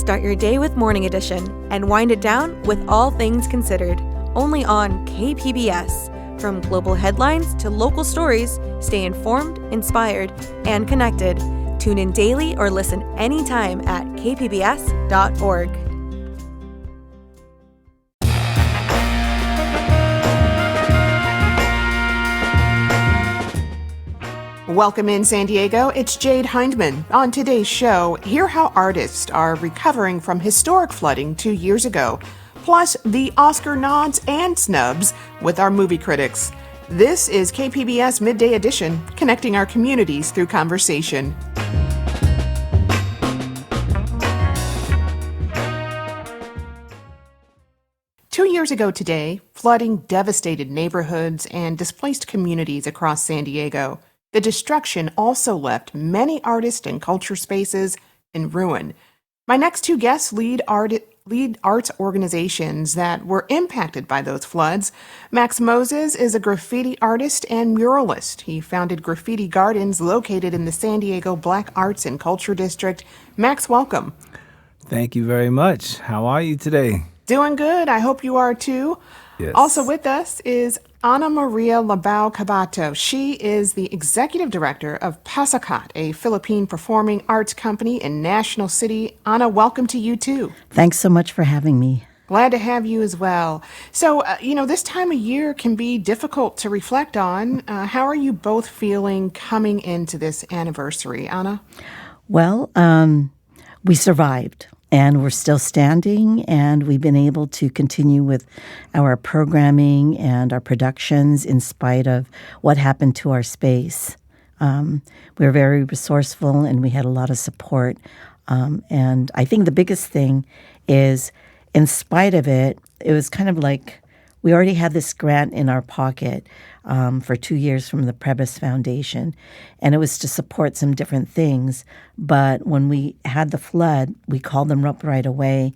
Start your day with Morning Edition and wind it down with All Things Considered, only on KPBS. From global headlines to local stories, stay informed, inspired, and connected. Tune in daily or listen anytime at kpbs.org. Welcome in San Diego, it's Jade Hindman. On today's show, hear how artists are recovering from historic flooding 2 years ago, plus the Oscar nods and snubs with our movie critics. This is KPBS Midday Edition, connecting our communities through conversation. Two years ago today, flooding devastated neighborhoods and displaced communities across San Diego. The destruction also left many artists and culture spaces in ruin. My next two guests lead arts organizations that were impacted by those floods. Maxx Moses is a graffiti artist and muralist. He founded Graffiti Gardens located in the San Diego Black Arts and Culture District. Max, welcome. Thank you very much. How are you today? Doing good. I hope you are too. Yes. Also with us is Anamaria Labao Cabato. She is the executive director of PASACAT, a Philippine performing arts company in National City. Ana, welcome to you too. Thanks so much for having me. Glad to have you as well. So, this time of year can be difficult to reflect on. How are you both feeling coming into this anniversary, Ana? Well, we survived. And we're still standing, and we've been able to continue with our programming and our productions in spite of what happened to our space. We were very resourceful, and we had a lot of support. And I think the biggest thing is, in spite of it, it was kind of like we already had this grant in our pocket for 2 years from the PBS Foundation, and it was to support some different things. But when we had the flood, we called them up right away,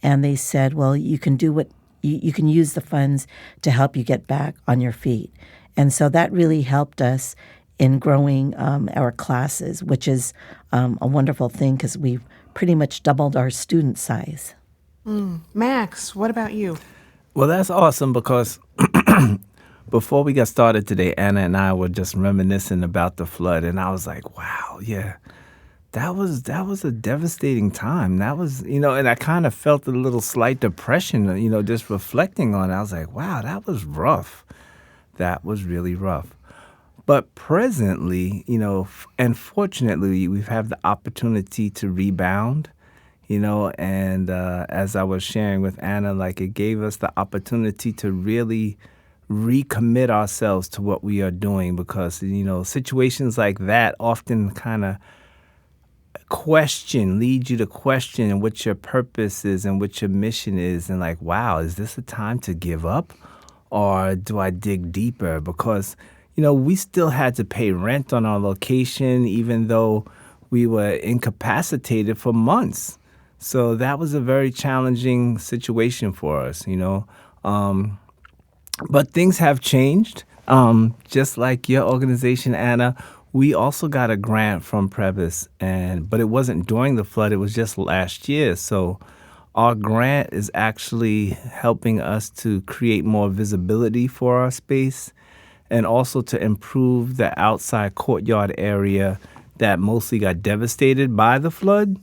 and they said, well, you can do what you can use the funds to help you get back on your feet. And so that really helped us in growing our classes, which is a wonderful thing because we've pretty much doubled our student size. Max, what about you? Well, that's awesome because before we got started today, Anna and I were just reminiscing about the flood, and I was like, wow, yeah, that was a devastating time. That was, and I kind of felt a little slight depression, just reflecting on it. I was like, wow, that was rough. That was really rough. But presently, and fortunately, we've had the opportunity to rebound. And as I was sharing with Anna, it gave us the opportunity to really recommit ourselves to what we are doing because, situations like that often kind of lead you to question what your purpose is and what your mission is. And wow, is this a time to give up or do I dig deeper? Because, we still had to pay rent on our location, even though we were incapacitated for months. So that was a very challenging situation for us, But things have changed. Just like your organization, Anna, we also got a grant from PBS, but it wasn't during the flood. It was just last year. So our grant is actually helping us to create more visibility for our space and also to improve the outside courtyard area that mostly got devastated by the flood.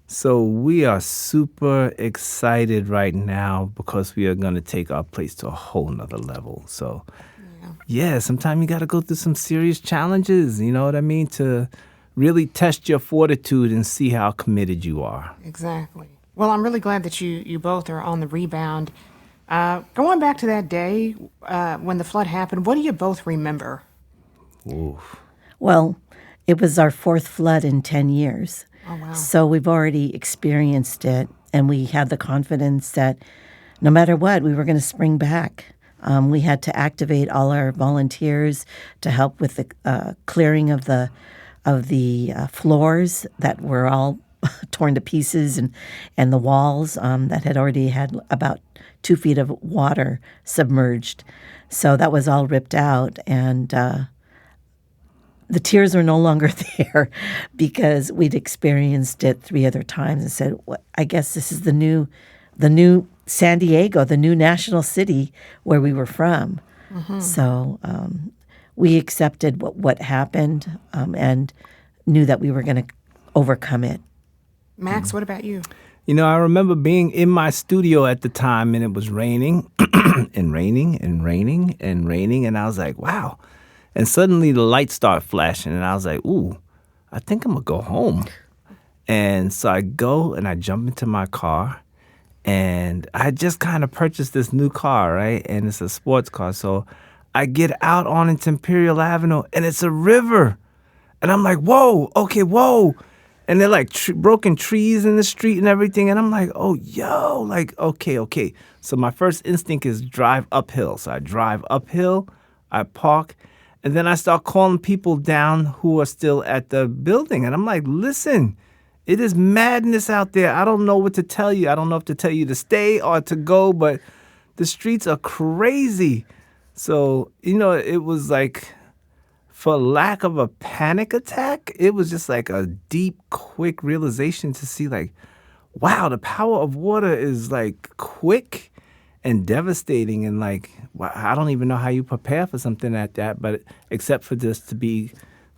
So we are super excited right now because we are going to take our place to a whole nother level. So, yeah, sometimes you got to go through some serious challenges, you know what I mean, to really test your fortitude and see how committed you are. Exactly. Well, I'm really glad that you both are on the rebound. Going back to that day when the flood happened, what do you both remember? Oof. Well, it was our fourth flood in 10 years. Oh, wow. So we've already experienced it, and we had the confidence that no matter what, we were going to spring back. We had to activate all our volunteers to help with the clearing of the floors that were all torn to pieces and the walls that had already had about 2 feet of water submerged. So that was all ripped out, and the tears were no longer there because we'd experienced it 3 other times and said, well, I guess this is the new San Diego, the new national city where we were from. So we accepted what happened and knew that we were going to overcome it. Max, what about you? I remember being in my studio at the time, and it was raining and raining and raining and raining, and I was like, wow. And suddenly the lights start flashing, and I was like, ooh, I think I'm going to go home. And so I go and I jump into my car, and I just kind of purchased this new car, right? And it's a sports car. So I get out on into Imperial Avenue, and it's a river. And I'm like, whoa, okay, whoa. And they're like broken trees in the street and everything. And I'm like, oh, yo, like, okay. So my first instinct is drive uphill. So I drive uphill, I park, and then I start calling people down who are still at the building. And I'm like, listen, it is madness out there. I don't know what to tell you. I don't know if to tell you to stay or to go, but the streets are crazy. So, it was like, for lack of a panic attack, it was just like a deep, quick realization to see like, wow, the power of water is like quick and devastating. And like, wow, I don't even know how you prepare for something like that, but except for just to be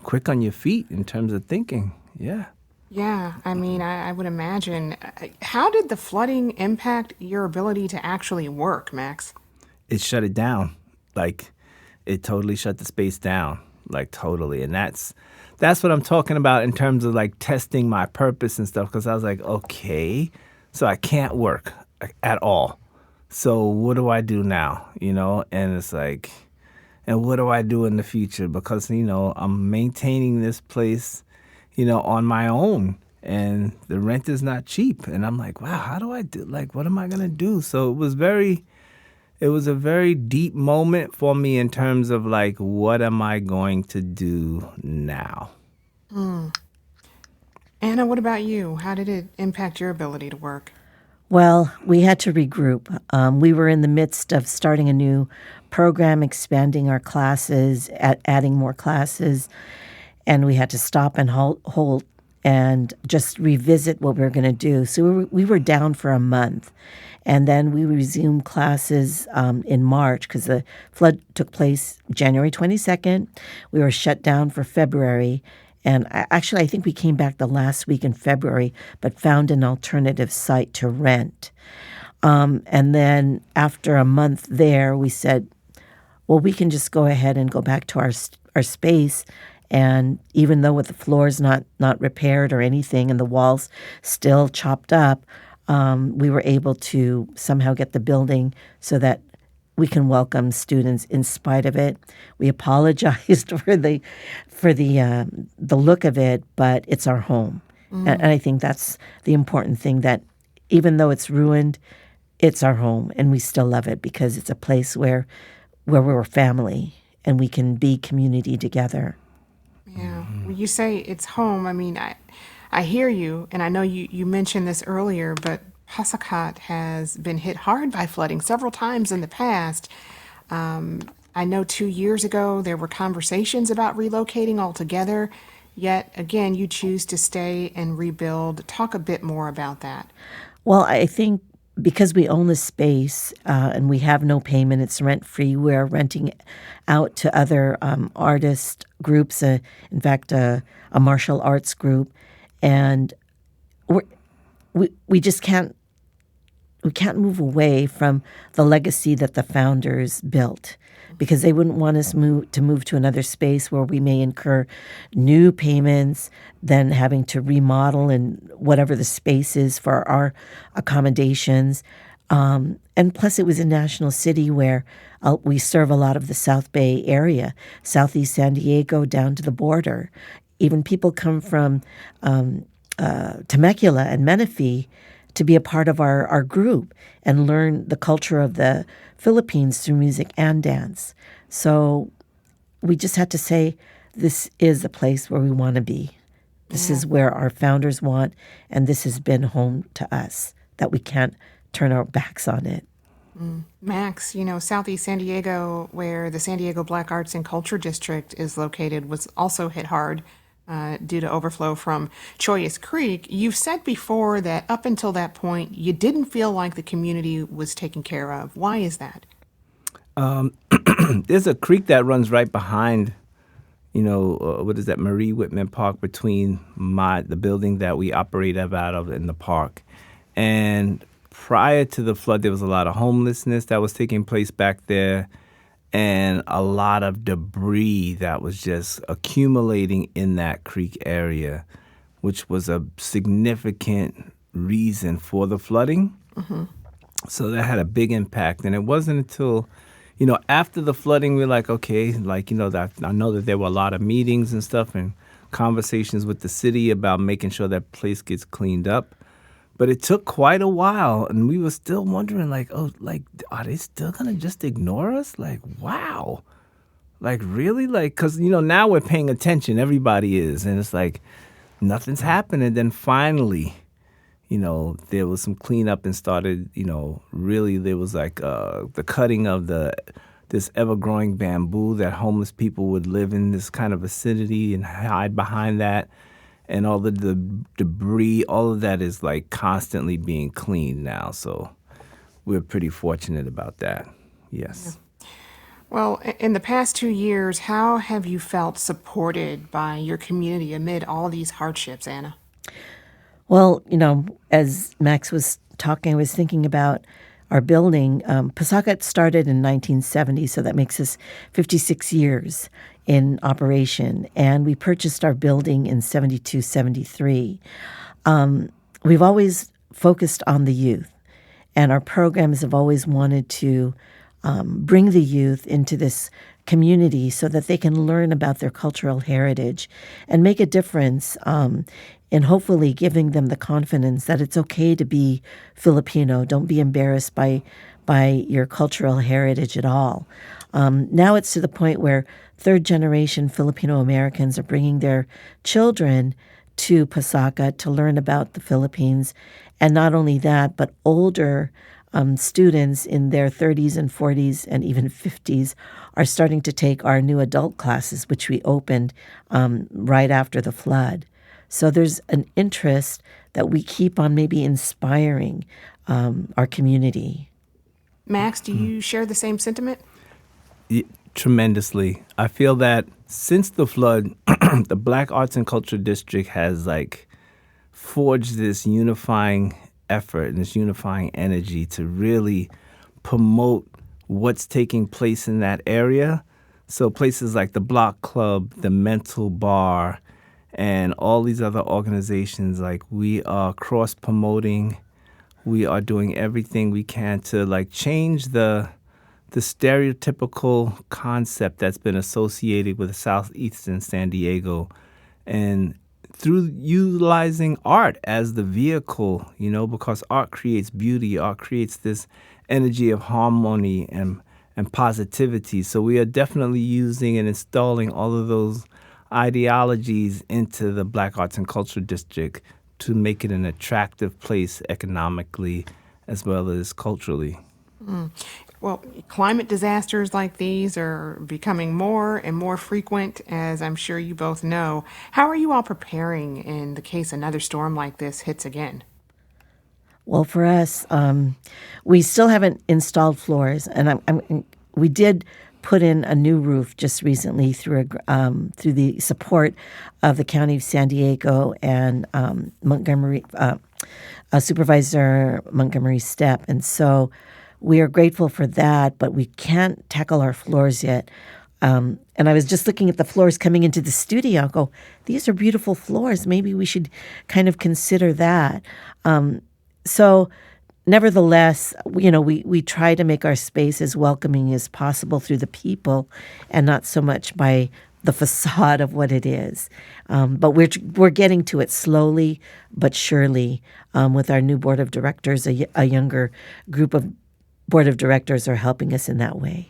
quick on your feet in terms of thinking. Yeah. Yeah, I mean, I would imagine. How did the flooding impact your ability to actually work, Max? It shut it down. Like, it totally shut the space down. Like, totally. And that's what I'm talking about in terms of like testing my purpose and stuff. Because I was like, okay, so I can't work at all. So what do I do now? And it's like, and what do I do in the future? Because, I'm maintaining this place, on my own. And the rent is not cheap. And I'm like, wow, how do I do? Like, what am I going to do? So it was a very deep moment for me in terms of like, what am I going to do now? Anna, what about you? How did it impact your ability to work? Well, we had to regroup. We were in the midst of starting a new program, expanding our classes, adding more classes, and we had to stop and hold and just revisit what we were going to do. So we were down for a month. And then we resumed classes in March because the flood took place January 22nd. We were shut down for February. And I think we came back the last week in February, but found an alternative site to rent. And then after a month there, we said, well, we can just go ahead and go back to our space. And even though with the floors not repaired or anything and the walls still chopped up, we were able to somehow get the building so that we can welcome students in spite of it. We apologized for the look of it, but it's our home. And I think that's the important thing, that even though it's ruined, it's our home, and we still love it because it's a place where we're family and we can be community together. Yeah. When you say it's home, I mean, I hear you, and I know you mentioned this earlier, but PASACAT has been hit hard by flooding several times in the past. I know 2 years ago there were conversations about relocating altogether, yet again you choose to stay and rebuild. Talk a bit more about that. Well, I think because we own the space and we have no payment, it's rent-free, we're renting out to other artist groups, in fact, a martial arts group, and we just can't move away from the legacy that the founders built, because they wouldn't want us to move to another space where we may incur new payments, then having to remodel and whatever the space is for our accommodations. And plus, it was a national city where we serve a lot of the South Bay area, Southeast San Diego down to the border. Even people come from Temecula and Menifee to be a part of our group and learn the culture of the Philippines through music and dance. So we just had to say, this is the place where we want to be. This is where our founders want, and this has been home to us, that we can't turn our backs on it. Max, Southeast San Diego, where the San Diego Black Arts and Culture District is located, was also hit hard due to overflow from Choyas Creek. You've said before that up until that point, you didn't feel like the community was taken care of. Why is that? There's a creek that runs right behind, what is that, Marie Whitman Park, between the building that we operate out of in the park. And prior to the flood, there was a lot of homelessness that was taking place back there and a lot of debris that was just accumulating in that creek area, which was a significant reason for the flooding. Mm-hmm. So that had a big impact. And it wasn't until, after the flooding, we're like, okay, that I know that there were a lot of meetings and stuff and conversations with the city about making sure that place gets cleaned up. But it took quite a while, and we were still wondering, are they still going to just ignore us? Like, wow. Like, really? Because, now we're paying attention. Everybody is. And it's like, nothing's happening. Then finally, there was some cleanup and started, really there was the cutting of this ever-growing bamboo that homeless people would live in this kind of vicinity and hide behind that. And all the debris, all of that is constantly being cleaned now. So we're pretty fortunate about that. Yes. Yeah. Well, in the past 2 years, how have you felt supported by your community amid all these hardships, Anna? Well, as Max was talking, I was thinking about our building. PASACAT started in 1970, so that makes us 56 years in operation. And we purchased our building in 72, 73. We've always focused on the youth, and our programs have always wanted to bring the youth into this community so that they can learn about their cultural heritage and make a difference in hopefully giving them the confidence that it's okay to be Filipino. Don't be embarrassed by your cultural heritage at all. Now it's to the point where third-generation Filipino Americans are bringing their children to PASACAT to learn about the Philippines. And not only that, but older students in their 30s and 40s and even 50s are starting to take our new adult classes, which we opened right after the flood. So there's an interest that we keep on maybe inspiring our community. Max, do you share the same sentiment? Tremendously. I feel that since the flood, the Black Arts and Culture District has forged this unifying effort and this unifying energy to really promote what's taking place in that area. So places like the Block Club, the Mental Bar, and all these other organizations, we are cross-promoting. We are doing everything we can to change the stereotypical concept that's been associated with Southeastern San Diego, and through utilizing art as the vehicle, because art creates beauty, art creates this energy of harmony and positivity. So we are definitely using and installing all of those ideologies into the Black Arts and Culture District to make it an attractive place economically as well as culturally. Well, climate disasters like these are becoming more and more frequent, as I'm sure you both know. How are you all preparing in the case another storm like this hits again? Well, for us, we still haven't installed floors, and we did put in a new roof just recently through the support of the County of San Diego and Montgomery Supervisor Montgomery Stepp, and so we are grateful for that, but we can't tackle our floors yet. And I was just looking at the floors coming into the studio. I go, these are beautiful floors. Maybe we should kind of consider that. So nevertheless, we try to make our space as welcoming as possible through the people and not so much by the facade of what it is. But we're getting to it slowly but surely with our new board of directors. A younger group of board of directors are helping us in that way.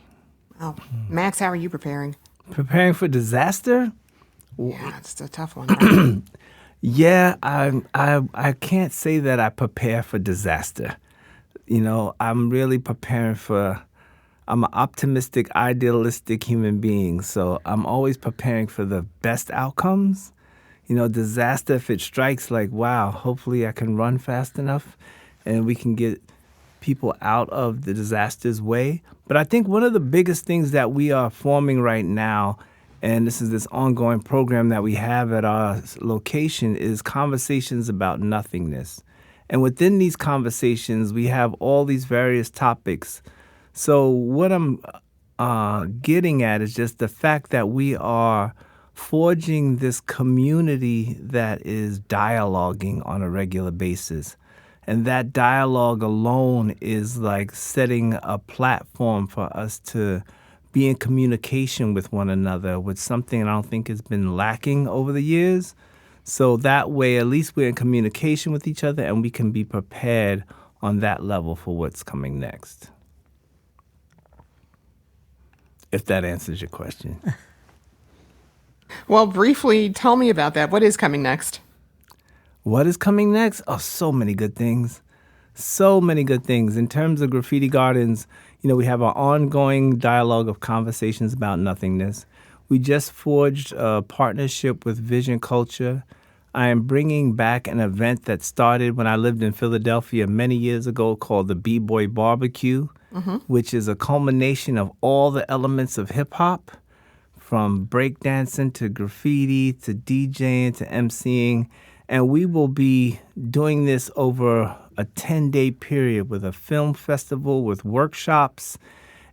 Oh, Max, how are you preparing? Preparing for disaster? Yeah, it's a tough one. Right? Yeah, I can't say that I prepare for disaster. I'm really preparing I'm an optimistic, idealistic human being. So I'm always preparing for the best outcomes. Disaster, if it strikes, like, wow, hopefully I can run fast enough and we can get people out of the disaster's way. But I think one of the biggest things that we are forming right now, and this is this ongoing program that we have at our location, is conversations about nothingness. And within these conversations, we have all these various topics. So what I'm getting at is just the fact that we are forging this community that is dialoguing on a regular basis. And that dialogue alone is like setting a platform for us to be in communication with one another, with something I don't think has been lacking over the years. So that way, at least we're in communication with each other and we can be prepared on that level for what's coming next. If that answers your question. Well, briefly, tell me about that. What is coming next? What is coming next? Oh, so many good things. So many good things. In terms of Graffiti Gardens, we have our ongoing dialogue of conversations about nothingness. We just forged a partnership with Vision Culture. I am bringing back an event that started when I lived in Philadelphia many years ago called the B-Boy Barbecue, which is a culmination of all the elements of hip-hop, from breakdancing to graffiti to DJing to MCing. And we will be doing this over a 10-day period with a film festival, with workshops,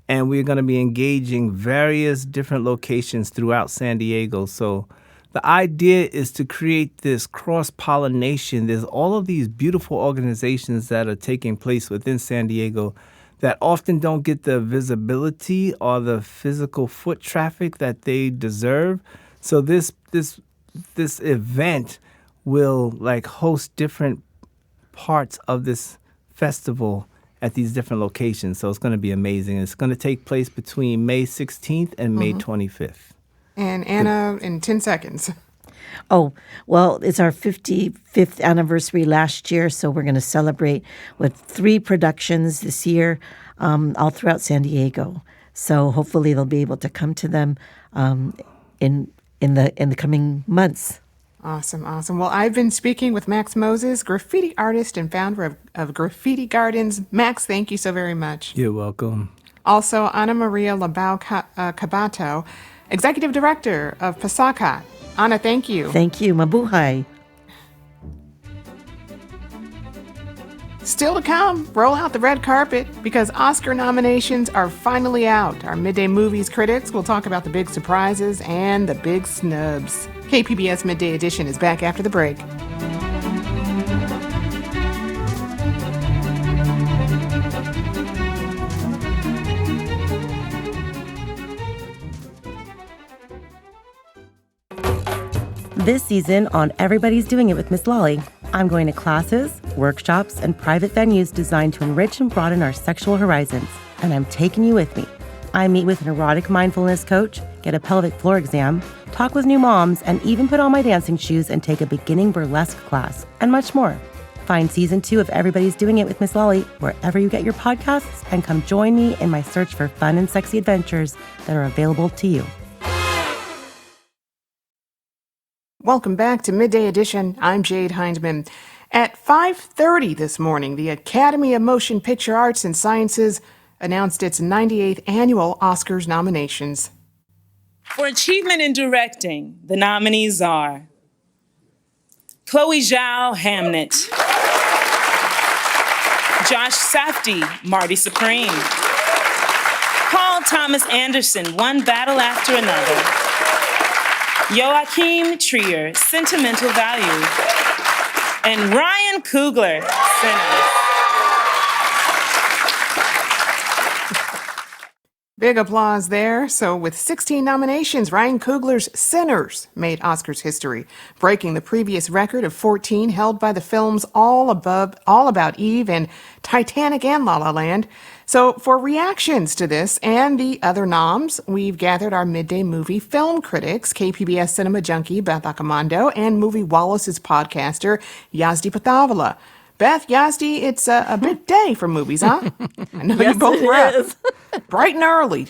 and we're going to be engaging various different locations throughout San Diego. So the idea is to create this cross-pollination. There's all of these beautiful organizations that are taking place within San Diego that often don't get the visibility or the physical foot traffic that they deserve. So this event will host different parts of this festival at these different locations. So it's going to be amazing. It's going to take place between May 16th and May 25th. And Anna, in 10 seconds. Oh, well, it's our 55th anniversary last year, so we're going to celebrate with 3 productions this year all throughout San Diego. So hopefully they'll be able to come to them in the coming months. Awesome. Well, I've been speaking with Maxx Moses, graffiti artist and founder of Graffiti Gardens. Maxx, thank you so very much. You're welcome. Also, Anamaria Labao Cabato, executive director of PASACAT. Anna, thank you. Thank you. Mabuhay. Still to come, roll out the red carpet because Oscar nominations are finally out. Our Midday Movies critics will talk about the big surprises and the big snubs. KPBS Midday Edition is back after the break. This season on Everybody's Doing It with Miss Lolly, I'm going to classes, workshops, and private venues designed to enrich and broaden our sexual horizons. And I'm taking you with me. I meet with an erotic mindfulness coach, get a pelvic floor exam, talk with new moms, and even put on my dancing shoes and take a beginning burlesque class, and much more. Find Season 2 of Everybody's Doing It with Miss Lolly wherever you get your podcasts, and come join me in my search for fun and sexy adventures that are available to you. Welcome back to Midday Edition. I'm Jade Hindman. At 5:30 this morning, the Academy of Motion Picture Arts and Sciences announced its 98th annual Oscars nominations. For achievement in directing, the nominees are Chloe Zhao, Hamnet; Josh Safdie, Marty Supreme; Paul Thomas Anderson, One Battle After Another; Joachim Trier, Sentimental Value; and Ryan Coogler, Sinners. Big applause there. So with 16 nominations, Ryan Coogler's Sinners made Oscars history, breaking the previous record of 14 held by the films All About Eve and Titanic and La La Land. So for reactions to this and the other noms, we've gathered our midday movie film critics, KPBS cinema junkie Beth Accomando and Moviewallas' podcaster Yazdi Pithavala. Beth, Yazdi, it's a big day for movies, huh? I know you both were up bright and early.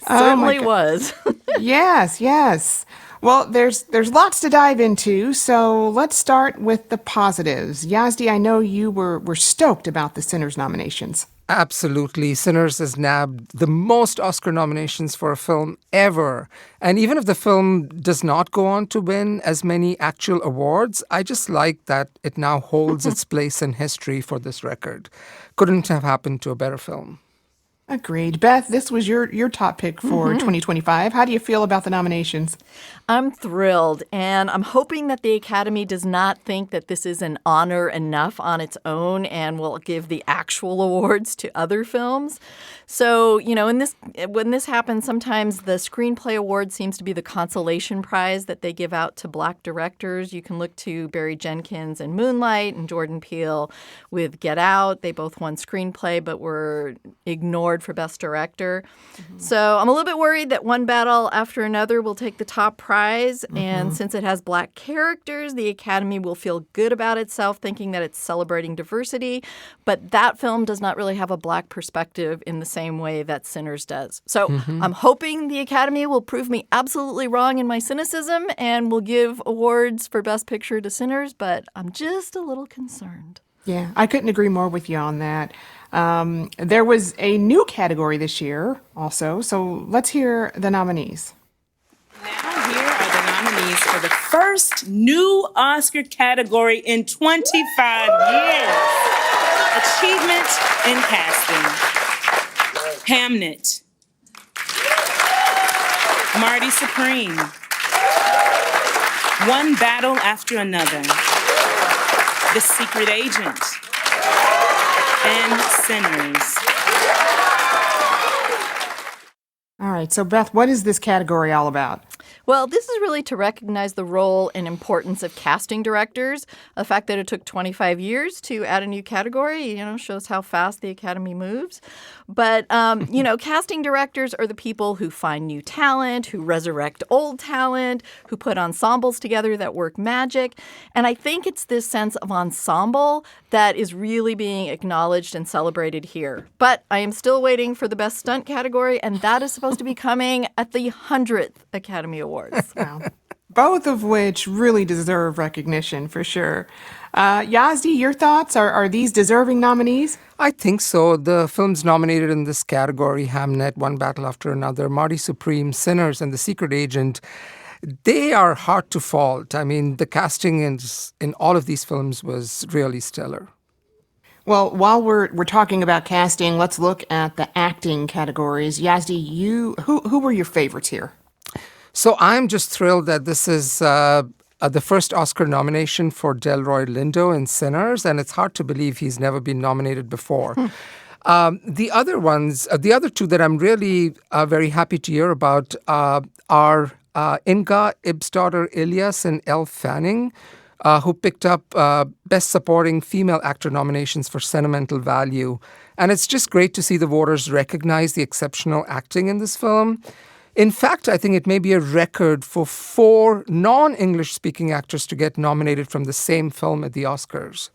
Certainly was. Yes. Well, there's lots to dive into, so let's start with the positives. Yazdi, I know you were stoked about the Sinners nominations. Absolutely. Sinners has nabbed the most Oscar nominations for a film ever. And even if the film does not go on to win as many actual awards, I just like that it now holds its place in history for this record. Couldn't have happened to a better film. Agreed. Beth, this was your top pick for 2025. How do you feel about the nominations? I'm thrilled, and I'm hoping that the Academy does not think that this is an honor enough on its own and will give the actual awards to other films. So, when this happens, sometimes the Screenplay Award seems to be the consolation prize that they give out to Black directors. You can look to Barry Jenkins in Moonlight and Jordan Peele with Get Out. They both won Screenplay but were ignored for Best Director. So I'm a little bit worried that One Battle After Another will take the top prize. And since it has Black characters, the Academy will feel good about itself, thinking that it's celebrating diversity. But that film does not really have a Black perspective in the same way that Sinners does. So I'm hoping the Academy will prove me absolutely wrong in my cynicism and will give awards for Best Picture to Sinners, but I'm just a little concerned. Yeah, I couldn't agree more with you on that. There was a new category this year also, so let's hear the nominees. Now here are the nominees for the first new Oscar category in 25 years. Achievement in Casting. Hamnet. Marty Supreme. One Battle After Another. The Secret Agent. And Sinners. All right, so Beth, what is this category all about? Well, this is really to recognize the role and importance of casting directors. The fact that it took 25 years to add a new category, shows how fast the Academy moves. But, casting directors are the people who find new talent, who resurrect old talent, who put ensembles together that work magic. And I think it's this sense of ensemble that is really being acknowledged and celebrated here. But I am still waiting for the Best Stunt category, and that is supposed to be coming at the 100th Academy Awards. Wow. Both of which really deserve recognition for sure. Yazdi, your thoughts? Are these deserving nominees? I think so. The films nominated in this category, Hamnet, One Battle After Another, Marty Supreme, Sinners, and The Secret Agent, they are hard to fault. I mean, the casting in all of these films was really stellar. Well, while we're talking about casting, let's look at the acting categories. Yazdi, who were your favorites here? So I'm just thrilled that this is the first Oscar nomination for Delroy Lindo in Sinners, and it's hard to believe he's never been nominated before. The other two that I'm really very happy to hear about are Inga Ibsdottir Ilyas and Elle Fanning, who picked up Best Supporting Female Actor nominations for Sentimental Value. And it's just great to see the voters recognize the exceptional acting in this film. In fact, I think it may be a record for 4 non-English speaking actors to get nominated from the same film at the Oscars.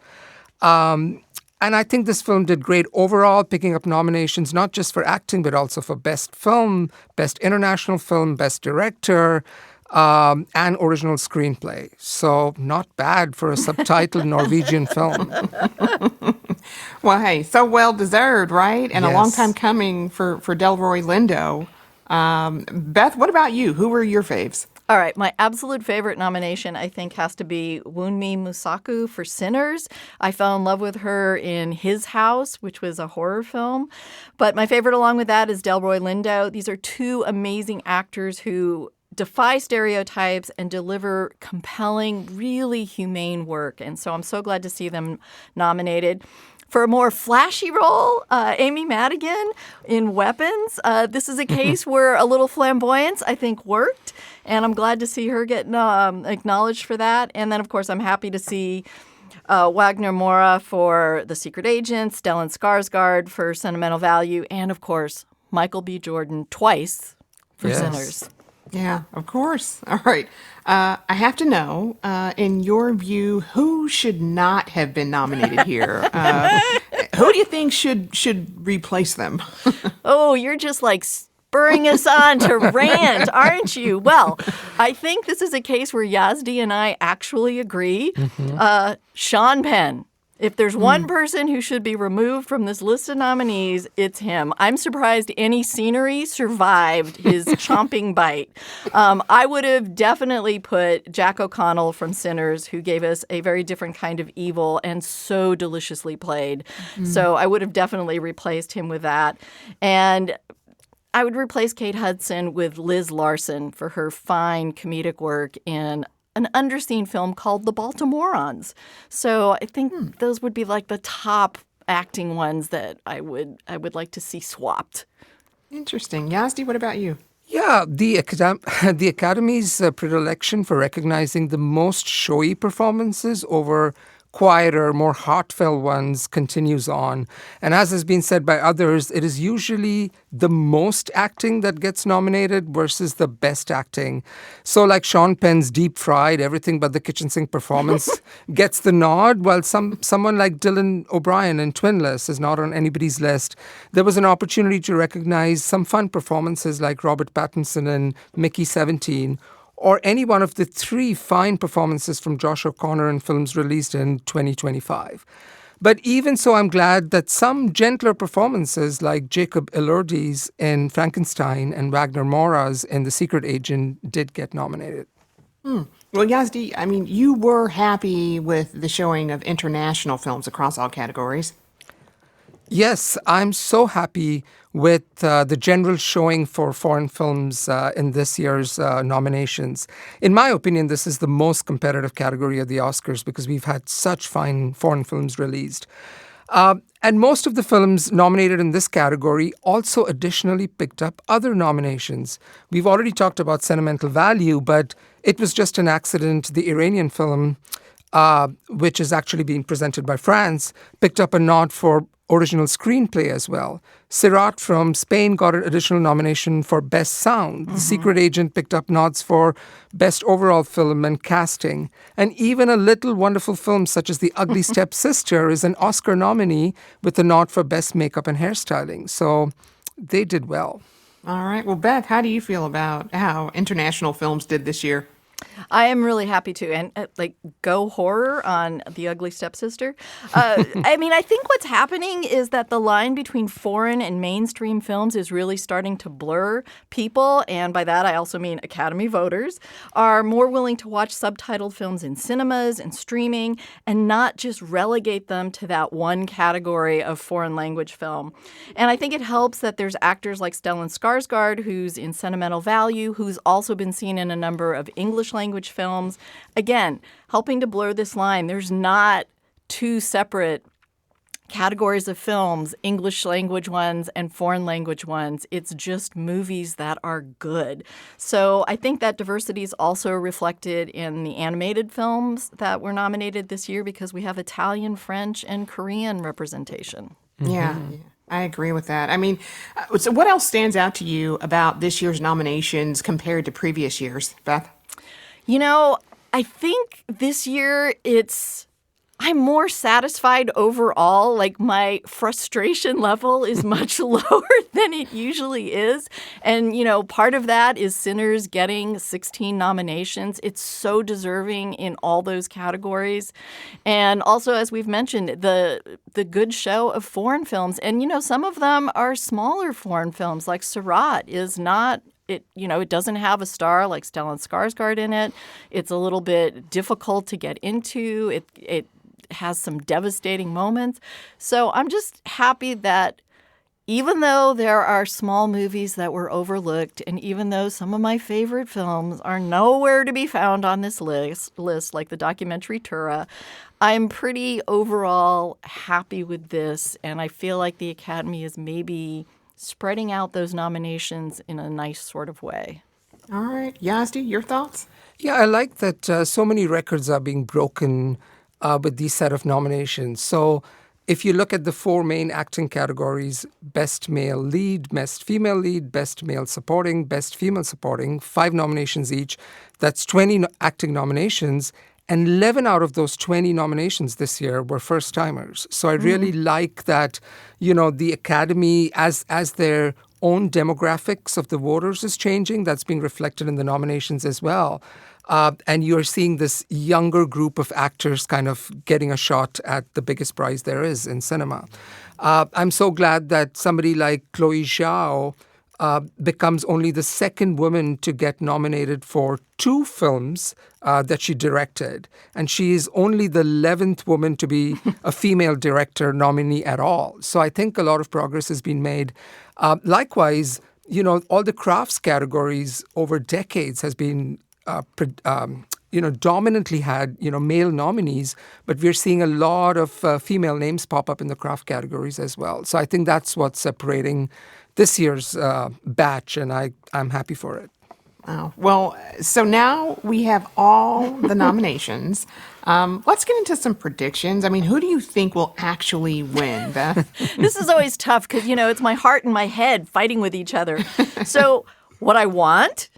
And I think this film did great overall, picking up nominations not just for acting, but also for Best Film, Best International Film, Best Director, and Original Screenplay. So not bad for a subtitled Norwegian film. Well, hey, so well deserved, right? And Yes. a long time coming for Delroy Lindo. Beth, what about you? Who were your faves? All right, my absolute favorite nomination, I think, has to be Wunmi Musaku for Sinners. I fell in love with her in His House, which was a horror film. But my favorite along with that is Delroy Lindo. These are 2 amazing actors who defy stereotypes and deliver compelling, really humane work. And so I'm so glad to see them nominated. For a more flashy role, Amy Madigan in Weapons. This is a case where a little flamboyance, I think, worked. And I'm glad to see her get acknowledged for that. And then, of course, I'm happy to see Wagner Moura for The Secret Agent, Stellan Skarsgård for Sentimental Value, and, of course, Michael B. Jordan twice for Sinners. Yeah, of course. All right. I have to know, in your view, who should not have been nominated here? Who do you think should replace them? Oh, you're just like spurring us on to rant, aren't you? Well, I think this is a case where Yazdi and I actually agree. Sean Penn. If there's one person who should be removed from this list of nominees, it's him. I'm surprised any scenery survived his chomping bite. I would have definitely put Jack O'Connell from Sinners, who gave us a very different kind of evil and so deliciously played. So I would have definitely replaced him with that. And I would replace Kate Hudson with Liz Larson for her fine comedic work in an underseen film called The Baltimoreans. So I think those would be like the top acting ones that I would like to see swapped. Interesting. Yazdi, what about you? Yeah, the Academy's predilection for recognizing the most showy performances over quieter, more heartfelt ones continues on. And as has been said by others, it is usually the most acting that gets nominated versus the best acting. So like Sean Penn's Deep Fried, Everything But the Kitchen Sink performance gets the nod, while someone like Dylan O'Brien in Twinless is not on anybody's list. There was an opportunity to recognize some fun performances like Robert Pattinson in Mickey 17, or any one of the 3 fine performances from Josh O'Connor in films released in 2025. But even so, I'm glad that some gentler performances like Jacob Elordi's in Frankenstein and Wagner Mora's in The Secret Agent did get nominated. Well, Yazdi, I mean, you were happy with the showing of international films across all categories. Yes, I'm so happy with the general showing for foreign films in this year's nominations. In my opinion, this is the most competitive category of the Oscars because we've had such fine foreign films released. And most of the films nominated in this category also additionally picked up other nominations. We've already talked about Sentimental Value, but it was just an accident. The Iranian film, which is actually being presented by France, picked up a nod for original screenplay as well. Sirat from Spain got an additional nomination for Best Sound. The Secret Agent picked up nods for Best Overall Film and Casting. And even a little wonderful film such as The Ugly Stepsister is an Oscar nominee with a nod for Best Makeup and Hairstyling. So they did well. All right. Well, Beth, how do you feel about how international films did this year? I am really happy to. And go horror on The Ugly Stepsister. I mean, I think what's happening is that the line between foreign and mainstream films is really starting to blur. People, and by that I also mean Academy voters, are more willing to watch subtitled films in cinemas and streaming and not just relegate them to that one category of foreign language film. And I think it helps that there's actors like Stellan Skarsgård, who's in Sentimental Value, who's also been seen in a number of English language films. Again, helping to blur this line. There's not 2 separate categories of films, English language ones and foreign language ones. It's just movies that are good. So I think that diversity is also reflected in the animated films that were nominated this year because we have Italian, French, and Korean representation. Yeah, I agree with that. I mean, so what else stands out to you about this year's nominations compared to previous years, Beth? You know, I think this year I'm more satisfied overall. Like my frustration level is much lower than it usually is. And, you know, part of that is Sinners getting 16 nominations. It's so deserving in all those categories. And also, as we've mentioned, the good show of foreign films. And, you know, some of them are smaller foreign films, like Sirat is not. It doesn't have a star like Stellan Skarsgård in it. It's a little bit difficult to get into. It has some devastating moments. So I'm just happy that even though there are small movies that were overlooked, and even though some of my favorite films are nowhere to be found on this list like the documentary Tura, I'm pretty overall happy with this. And I feel like the Academy is maybe spreading out those nominations in a nice sort of way. All right. Yazdi, your thoughts? Yeah, I like that so many records are being broken with these set of nominations. So if you look at the 4 main acting categories, Best Male Lead, Best Female Lead, Best Male Supporting, Best Female Supporting, 5 nominations each, that's 20 acting nominations, and 11 out of those 20 nominations this year were first-timers. So I really like that, the Academy, as their own demographics of the voters is changing, that's being reflected in the nominations as well. And you're seeing this younger group of actors kind of getting a shot at the biggest prize there is in cinema. I'm so glad that somebody like Chloe Zhao becomes only the second woman to get nominated for 2 films that she directed. And she is only the 11th woman to be a female director nominee at all. So I think a lot of progress has been made. Likewise, all the crafts categories over decades has been dominantly had, male nominees, but we're seeing a lot of female names pop up in the craft categories as well. So I think that's what's separating this year's batch, and I'm happy for it. Wow. Well, so now we have all the nominations. Let's get into some predictions. I mean, who do you think will actually win, Beth? This is always tough because, it's my heart and my head fighting with each other. So what I want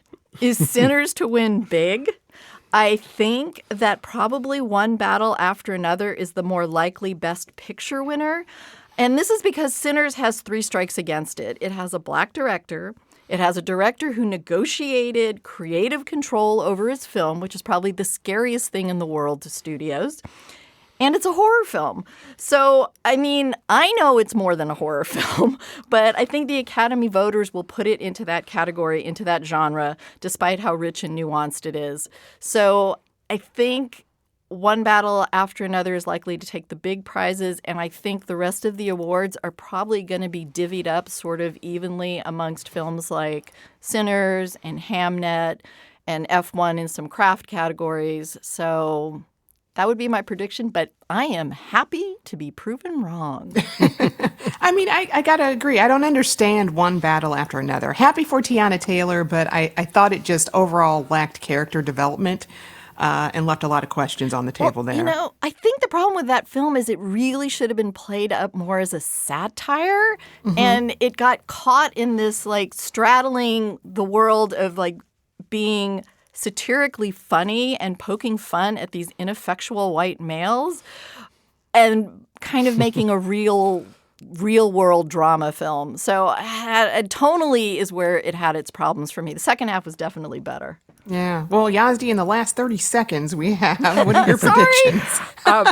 is Sinners to win big. I think that probably One Battle After Another is the more likely Best Picture winner. And this is because Sinners has 3 strikes against it. It has a black director. It has a director who negotiated creative control over his film, which is probably the scariest thing in the world to studios. And it's a horror film. So, I know it's more than a horror film, but I think the Academy voters will put it into that category, into that genre, despite how rich and nuanced it is. So I think One Battle After Another is likely to take the big prizes, and I think the rest of the awards are probably going to be divvied up sort of evenly amongst films like Sinners and Hamnet and F1 in some craft categories. So that would be my prediction, but I am happy to be proven wrong. I got to agree. I don't understand One Battle After Another. Happy for Tiana Taylor, but I thought it just overall lacked character development and left a lot of questions on the table there. I think the problem with that film is it really should have been played up more as a satire, and it got caught in this, straddling the world of, being satirically funny and poking fun at these ineffectual white males and kind of making a real world drama film. So tonally is where it had its problems for me. The second half was definitely better. Yeah. Well, Yazdi, in the last 30 seconds we have, what are your predictions?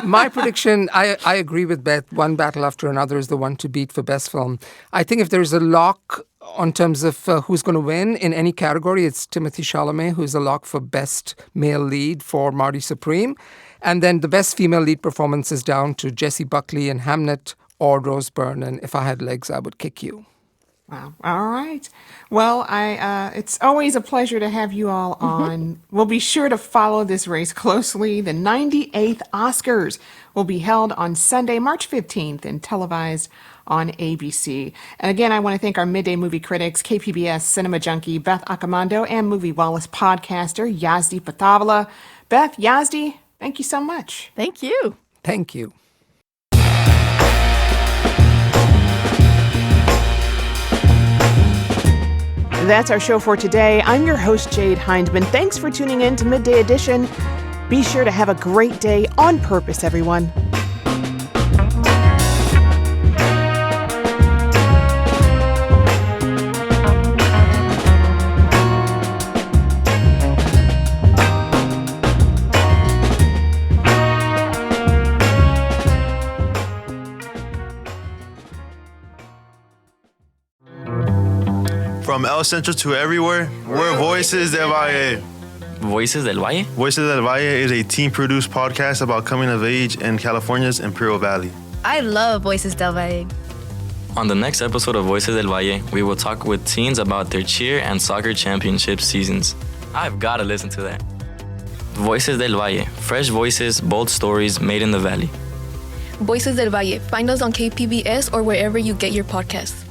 My prediction, I agree with Beth. One Battle After Another is the one to beat for best film. I think if there's a lock on terms of who's going to win in any category, it's Timothée Chalamet, who's a lock for best male lead for Marty Supreme. And then the best female lead performance is down to Jessie Buckley in Hamnet or Rose Byrne. And If I Had Legs, I Would Kick You. Wow. All right. Well, it's always a pleasure to have you all on. We'll be sure to follow this race closely. The 98th Oscars will be held on Sunday, March 15th and televised on ABC. And again, I want to thank our Midday movie critics, KPBS Cinema Junkie Beth Accomando and Moviewallas podcaster Yazdi Pithavala. Beth, Yazdi, thank you so much. Thank you. Thank you. That's our show for today. I'm your host, Jade Hindman. Thanks for tuning in to Midday Edition. Be sure to have a great day on purpose, everyone. From El Centro to everywhere, we're Voices del Valle. Voices del Valle? Voices del Valle is a teen-produced podcast about coming of age in California's Imperial Valley. I love Voices del Valle. On the next episode of Voices del Valle, we will talk with teens about their cheer and soccer championship seasons. I've got to listen to that. Voices del Valle, fresh voices, bold stories made in the valley. Voices del Valle. Find us on KPBS or wherever you get your podcasts.